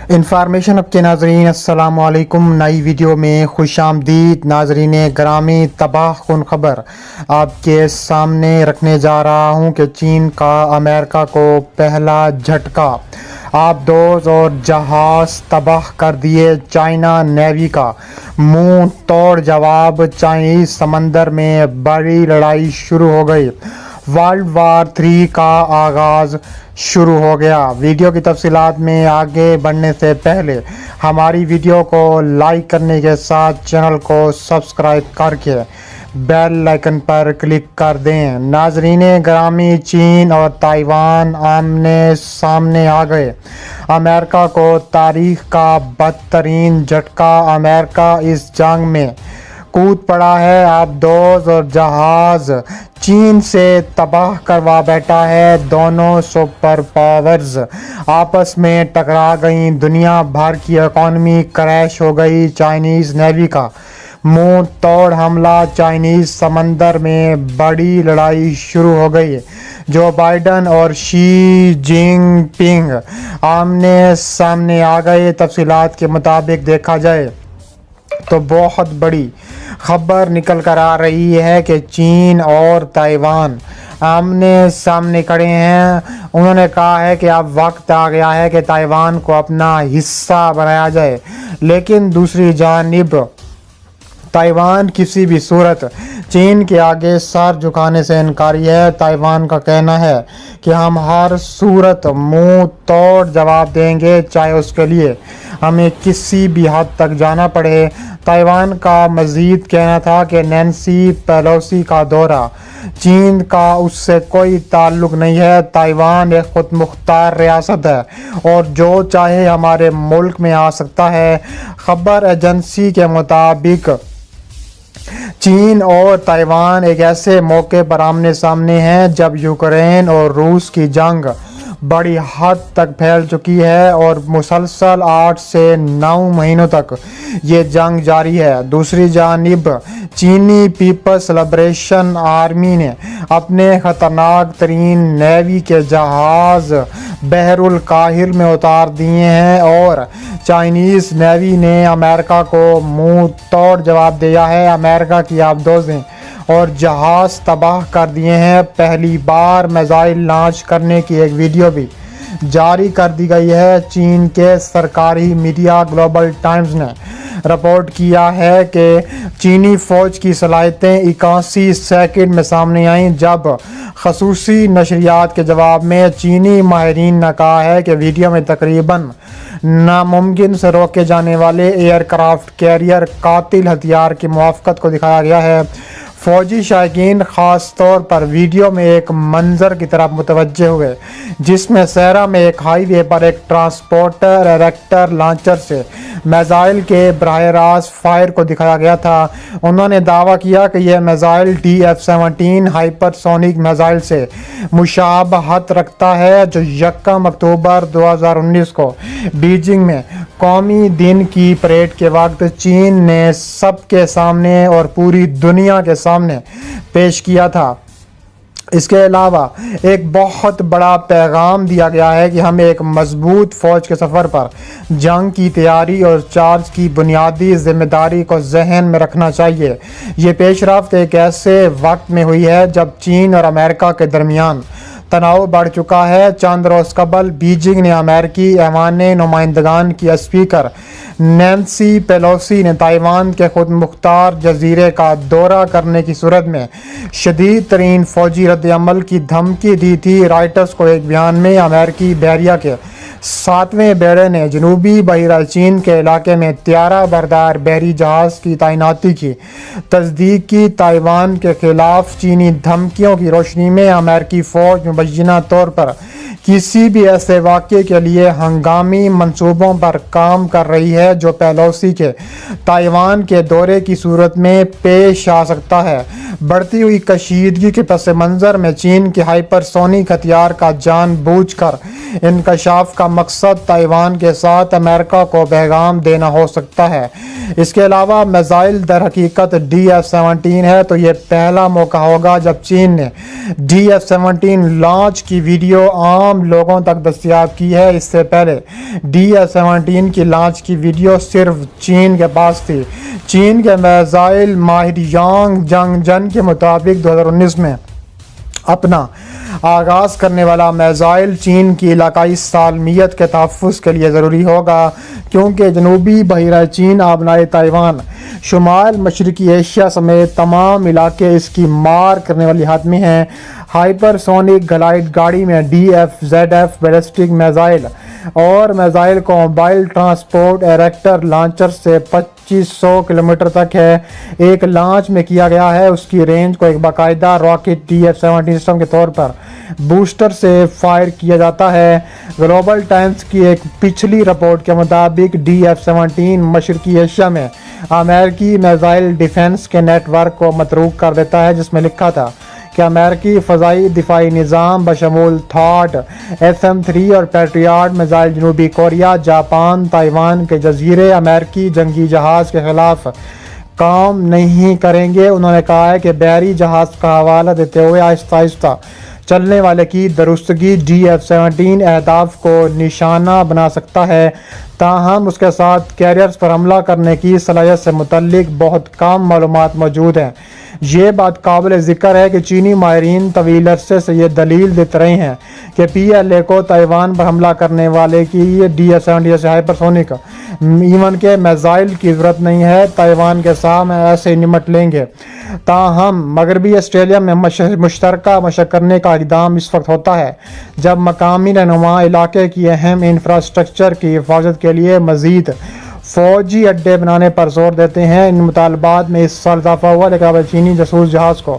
Information اب کے ناظرین السلام علیکم۔ نئی ویڈیو میں خوش آمدید ناظرین گرامی۔ تباہ کن خبر آپ کے سامنے رکھنے جا رہا ہوں کہ چین کا امریکہ کو پہلا جھٹکا، آبدوز اور جہاز تباہ کر دیے۔ چائنا نیوی کا منہ توڑ جواب، چائنیز سمندر میں بڑی لڑائی شروع ہو گئی، ورلڈ وار 3 کا آغاز شروع ہو گیا۔ ویڈیو کی تفصیلات میں آگے بڑھنے سے پہلے ہماری ویڈیو کو لائک کرنے کے ساتھ چینل کو سبسکرائب کر کے بیل آئیکن پر کلک کر دیں۔ ناظرین گرامی، چین اور تائیوان آمنے سامنے آ گئے۔ امریکہ کو تاریخ کا بدترین جھٹکا، امریکہ اس جنگ میں کود پڑا ہے۔ آبدوز اور جہاز چین سے تباہ کروا بیٹھا ہے۔ دونوں سپر پاورز آپس میں ٹکرا گئیں، دنیا بھر کی اکانومی کریش ہو گئی۔ چائنیز نیوی کا منہ توڑ حملہ، چائنیز سمندر میں بڑی لڑائی شروع ہو گئی۔ جو بائیڈن اور شی جن پنگ آمنے سامنے آ گئے۔ تفصیلات کے مطابق دیکھا جائے تو بہت بڑی خبر نکل کر آ رہی ہے کہ چین اور تائیوان آمنے سامنے کھڑے ہیں۔ انہوں نے کہا ہے کہ اب وقت آ گیا ہے کہ تائیوان کو اپنا حصہ بنایا جائے، لیکن دوسری جانب تائیوان کسی بھی صورت چین کے آگے سر جھکانے سے انکاری ہے۔ تائیوان کا کہنا ہے کہ ہم ہر صورت منہ توڑ جواب دیں گے، چاہے اس کے لیے ہمیں کسی بھی حد تک جانا پڑے۔ تائیوان کا مزید کہنا تھا کہ نینسی پیلوسی کا دورہ چین کا اس سے کوئی تعلق نہیں ہے۔ تائیوان ایک خود مختار ریاست ہے اور جو چاہے ہمارے ملک میں آ سکتا ہے۔ خبر ایجنسی کے مطابق چین اور تائیوان ایک ایسے موقع پر آمنے سامنے ہیں جب یوکرین اور روس کی جنگ بڑی حد تک پھیل چکی ہے اور مسلسل 8 سے 9 مہینوں تک یہ جنگ جاری ہے۔ دوسری جانب چینی پیپلز لبریشن آرمی نے اپنے خطرناک ترین نیوی کے جہاز بحر الکاہل میں اتار دیے ہیں اور چائنیز نیوی نے امریکہ کو منہ توڑ جواب دیا ہے۔ امریکہ کی آبدوزیں اور جہاز تباہ کر دیے ہیں۔ پہلی بار میزائل لانچ کرنے کی ایک ویڈیو بھی جاری کر دی گئی ہے۔ چین کے سرکاری میڈیا گلوبل ٹائمز نے رپورٹ کیا ہے کہ چینی فوج کی صلاحیتیں 81 سیکنڈ میں سامنے آئیں، جب خصوصی نشریات کے جواب میں چینی ماہرین نے کہا ہے کہ ویڈیو میں تقریباً ناممکن سے روکے جانے والے ایئر کرافٹ کیریئر قاتل ہتھیار کی موافقت کو دکھایا گیا ہے۔ فوجی شائقین خاص طور پر ویڈیو میں ایک منظر کی طرف متوجہ ہوئے جس میں صحرا میں ایک ہائی وے پر ایک ٹرانسپورٹر ایرکٹر لانچر سے میزائل کے براہ راست فائر کو دکھایا گیا تھا۔ انہوں نے دعویٰ کیا کہ یہ missile DF-17 hyper sonic missile سے مشابہت رکھتا ہے جو 1 اکتوبر 2019 کو بیجنگ میں قومی دن کی پریڈ کے وقت چین نے سب کے سامنے اور پوری دنیا کے سامنے پیش کیا تھا۔ اس کے علاوہ ایک بہت بڑا پیغام دیا گیا ہے کہ ہمیں ایک مضبوط فوج کے سفر پر جنگ کی تیاری اور چارج کی بنیادی ذمہ داری کو ذہن میں رکھنا چاہیے۔ یہ پیش رفت ایک ایسے وقت میں ہوئی ہے جب چین اور امریکہ کے درمیان تناؤ بڑھ چکا ہے۔ چند روز قبل بیجنگ نے امریکی ایوان نمائندگان کی اسپیکر نینسی پیلوسی نے تائیوان کے خود مختار جزیرے کا دورہ کرنے کی صورت میں شدید ترین فوجی رد عمل کی دھمکی دی تھی۔ رائٹرز کو ایک بیان میں امریکی بحریہ کے 7ویں بیڑے نے جنوبی بحیرہ چین کے علاقے میں طیارہ بردار بحری جہاز کی تعیناتی کی تصدیق کی۔ تائیوان کے خلاف چینی دھمکیوں کی روشنی میں امریکی فوج مبینہ طور پر کسی بھی ایسے واقعے کے لیے ہنگامی منصوبوں پر کام کر رہی ہے جو پیلوسی کے تائیوان کے دورے کی صورت میں پیش آ سکتا ہے۔ بڑھتی ہوئی کشیدگی کے پس منظر میں چین کے ہائپر سونک ہتھیار کا جان بوجھ کر انکشاف کا مقصد تائیوان کے ساتھ امریکہ کو پیغام دینا ہو سکتا ہے۔ اس کے علاوہ میزائل در حقیقت DF-17 ہے تو یہ پہلا موقع ہوگا جب چین نے DF-17 لانچ کی ویڈیو عام لوگوں تک دستیاب کی ہے۔ اس سے پہلے DF-17 کی لانچ کی ویڈیو صرف چین کے پاس تھی۔ چین کے میزائل ماہر یانگ جنگ کے مطابق 2019 میں اپنا آغاز کرنے والا میزائل چین کی علاقائی سالمیت کے تحفظ کے لیے ضروری ہوگا، کیونکہ جنوبی بحیرہ چین آبنائے تائیوان، شمال مشرقی ایشیا سمیت تمام علاقے اس کی مار کرنے والی حد میں ہیں۔ ہائپر سونک گلائیڈ گاڑی میں DF-ZF بیلسٹک میزائل اور میزائل کو موبائل ٹرانسپورٹ ایرکٹر لانچر سے 2500 کلومیٹر تک ہے۔ ایک لانچ میں کیا گیا ہے، اس کی رینج کو ایک باقاعدہ راکٹ DF-17 سسٹم کے طور پر بوسٹر سے فائر کیا جاتا ہے۔ گلوبل ٹائمز کی ایک پچھلی رپورٹ کے مطابق DF-17 مشرقی ایشیا میں امریکی میزائل ڈیفنس کے نیٹ ورک کو متروک کر دیتا ہے، جس میں لکھا تھا کہ امریکی فضائی دفاعی نظام بشمول تھاٹ، SM-3 اور پیٹریاٹ میزائل جنوبی کوریا، جاپان، تائیوان کے جزیرے امریکی جنگی جہاز کے خلاف کام نہیں کریں گے۔ انہوں نے کہا ہے کہ بحری جہاز کا حوالہ دیتے ہوئے آہستہ آہستہ چلنے والے کی درستگی DF-17 اہداف کو نشانہ بنا سکتا ہے، تاہم اس کے ساتھ کیریئرز پر حملہ کرنے کی صلاحیت سے متعلق بہت کم معلومات موجود ہیں۔ یہ بات قابل ذکر ہے کہ چینی ماہرین طویل عرصے سے یہ دلیل دیتے رہے ہیں کہ PLA کو تائیوان پر حملہ کرنے والے کی DF-17 جیسے ہائپر سونک ایون کے میزائل کی ضرورت نہیں ہے، تائیوان کے سامنے ایسے نمٹ لیں گے۔ تاہم مغربی آسٹریلیا میں مشترکہ مشق کرنے کا اقدام اس وقت ہوتا ہے جب مقامی رہنما علاقے کی اہم انفراسٹرکچر کی حفاظت کے لیے مزید فوجی اڈے بنانے پر زور دیتے ہیں۔ ان مطالبات میں اس سال اضافہ ہوا، لیکن اب چینی جاسوس جہاز کو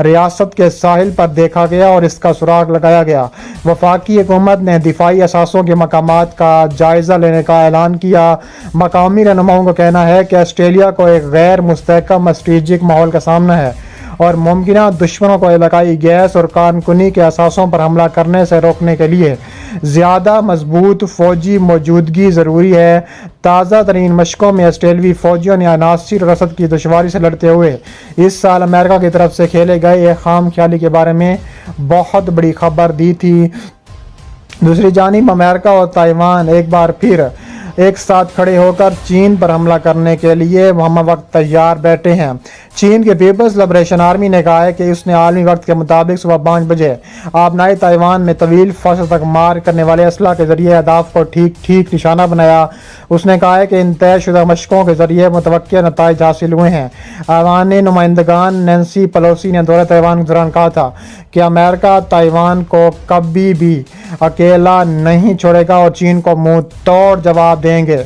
ریاست کے ساحل پر دیکھا گیا اور اس کا سراغ لگایا گیا۔ وفاقی حکومت نے دفاعی اثاثوں کے مقامات کا جائزہ لینے کا اعلان کیا۔ مقامی رہنماؤں کا کہنا ہے کہ آسٹریلیا کو ایک غیر مستحکم اسٹریٹجک ماحول کا سامنا ہے اور ممکنہ دشمنوں کو علاقائی گیس اور کارکنی کے اثاثوں پر حملہ کرنے سے روکنے کے لیے زیادہ مضبوط فوجی موجودگی ضروری ہے۔ تازہ ترین مشقوں میں آسٹریلوی فوجیوں نے عناصر رسد کی دشواری سے لڑتے ہوئے اس سال امریکہ کی طرف سے کھیلے گئے ایک خام خیالی کے بارے میں بہت بڑی خبر دی تھی۔ دوسری جانب امریکہ اور تائیوان ایک بار پھر ایک ساتھ کھڑے ہو کر چین پر حملہ کرنے کے لیے ہم وقت تیار بیٹھے ہیں۔ چین کے پیپلز لبریشن آرمی نے کہا ہے کہ اس نے عالمی وقت کے مطابق صبح 5 بجے آبنائے تائیوان میں طویل فاصلے تک مار کرنے والے اسلحہ کے ذریعے اہداف کو ٹھیک نشانہ بنایا۔ اس نے کہا ہے کہ ان طے شدہ مشقوں کے ذریعے متوقع نتائج حاصل ہوئے ہیں۔ ایوان نمائندگان نینسی پیلوسی نے دورہ تائیوان کے دوران کہا تھا کہ امریکہ تائیوان کو کبھی بھی اکیلا نہیں چھوڑے گا اور چین کو منہ توڑ جواب دیں گے۔